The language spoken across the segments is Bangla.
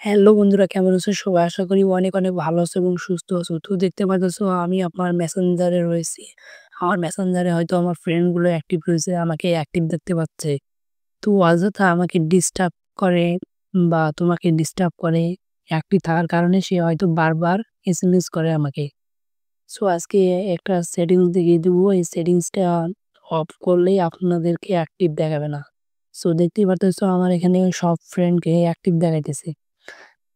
হ্যালো বন্ধুরা, কেমন আছো সবাই? আশা করি অনেক, অনেক ভালো আছো এবং সুস্থ আছো। তো দেখতে পারতেছো আমি আপনার মেসেঞ্জারে রয়েছি। আমার মেসেঞ্জারে হয়তো আমার ফ্রেন্ড গুলো অ্যাক্টিভ রয়েছে, আমাকে অ্যাক্টিভ দেখতে পাচ্ছে। তো অযথা আমাকে ডিস্টার্ব করে বা তোমাকে ডিস্টার্ব করে অ্যাক্টিভ থাকার কারণে সে হয়তো বারবার এসএমএস করে আমাকে। সো আজকে একটা সেটিংস দেখিয়ে দেবো। এই সেটিংসটা অফ করলেই আপনাদেরকে অ্যাক্টিভ দেখাবে না। সো দেখতেই পারতেছো আমার এখানে সব ফ্রেন্ডকে অ্যাক্টিভ দেখাইতেছে।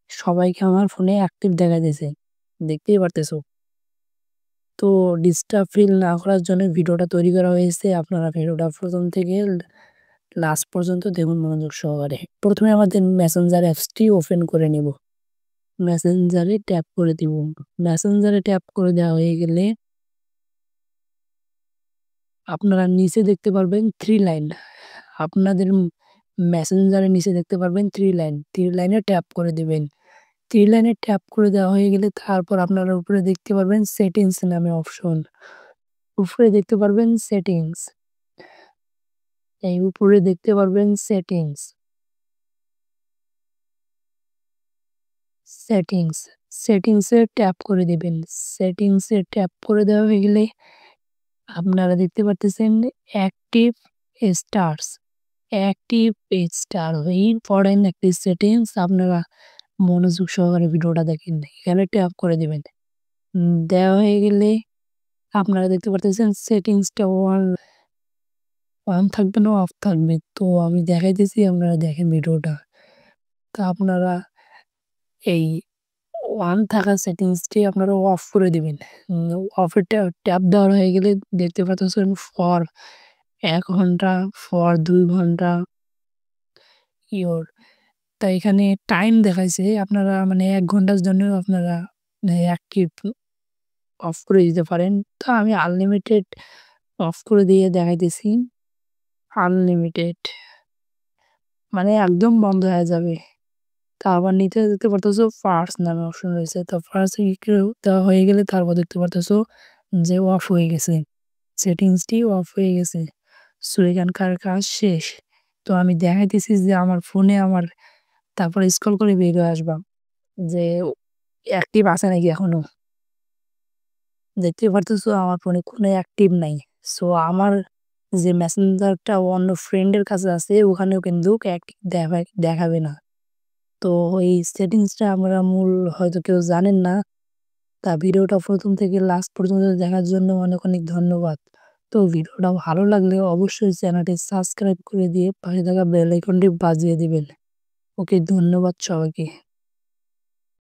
সবাইকে আমার ফোনে অ্যাক্টিভ দেখাইতেছে। দেখতেই পারতেছো। তো ডিস্টার্ব ফিল না করার জন্য ভিডিওটা তৈরি করা হয়েছে। আপনারা ভিডিওটা প্রথম থেকে লাস্ট পর্যন্ত দেখুন মনোযোগ সহকারে। প্রথমে আমাদের মেসেঞ্জার অ্যাপসটি ওপেন করে নিব। মেসেঞ্জারে ট্যাপ করে দিব। মেসেঞ্জারে ট্যাপ করে দেওয়া হয়ে গেলে আপনারা নিচে দেখতে পারবেন 3 লাইন। আপনাদের মেসেঞ্জারের নিচে দেখতে পারবেন 3 লাইন। 3 লাইনে ট্যাপ করে দিবেন। 3 লাইনে ট্যাপ করে দেওয়া হয়ে গেলে তারপর আপনারা উপরে দেখতে পারবেন সেটিংস নামে অপশন। উপরে দেখতে পারবেন সেটিংস। এই উপরে দেখতে পারবেন সেটিংস। সেটিংস, সেটিংসে ট্যাপ করে দিবেন। সেটিংসে ট্যাপ করে দেওয়া হয়ে গেলে আপনারা দেখতে পারতেছেন active stars. Active star important একটি সেটিংস। আপনারা মনোযোগ সহকারে ভিডিওটা দেখেন। এখানে ট্যাপ করে দিবেন। দেওয়া হয়ে গেলে আপনারা দেখতে পারতেছেন সেটিংসটা অন থাকবে না অফ থাকবে। তো আমি দেখাইতেছি, আপনারা দেখেন ভিডিওটা। তো আপনারা এই অন থাকা সেটিংসটি আপনারা অফ করে দিবেন। অফে ট্যাপ দেওয়া হয়ে গেলে দেখতে পাচ্ছেন ফর ১ ঘন্টা, ফর ২ ঘন্টা ইওর। তা এখানে টাইম দেখাইছে, আপনারা মানে ১ ঘন্টার জন্য আপনারা অ্যাক্টিভ অফ করে দিতে পারেন। তো আমি আনলিমিটেড অফ করে দিয়ে দেখাইতেছি। আনলিমিটেড মানে একদম বন্ধ হয়ে যাবে। তা আবার নিচে দেখতে পারতেছো ফার্স্ট নামে অপশন রয়েছে। তো ফার্স্ট দেওয়া হয়ে গেলে তারপর দেখতে পারতেছো যে অফ হয়ে গেছে। সেটিংসটি অফ হয়ে গেছে। সো এখানকার কাজ শেষ। তো আমি দেখাইতেছি যে আমার ফোনে তারপরে স্ক্রল করে বের হয়ে আসবা যে অ্যাক্টিভ আছে নাকি এখনো। দেখতে পারতেছো আমার ফোনে কোনো অ্যাক্টিভ নাই। সো আমার যে মেসেঞ্জারটা অন্য ফ্রেন্ডের কাছে আছে ওখানেও কিন্তু অ্যাক্টিভ দেখাবে না। তো এই সেটিংসটা আমরা হয়তো কেউ জানেন না। তা ভিডিওটা প্রথম থেকে লাস্ট পর্যন্ত দেখার জন্য অনেক, অনেক ধন্যবাদ। তো ভিডিওটা ভালো লাগলে অবশ্যই চ্যানেলটি সাবস্ক্রাইব করে দিয়ে পাশে থাকা বেল আইকনটি বাজিয়ে দিবেন। ওকে, ধন্যবাদ সবাইকে।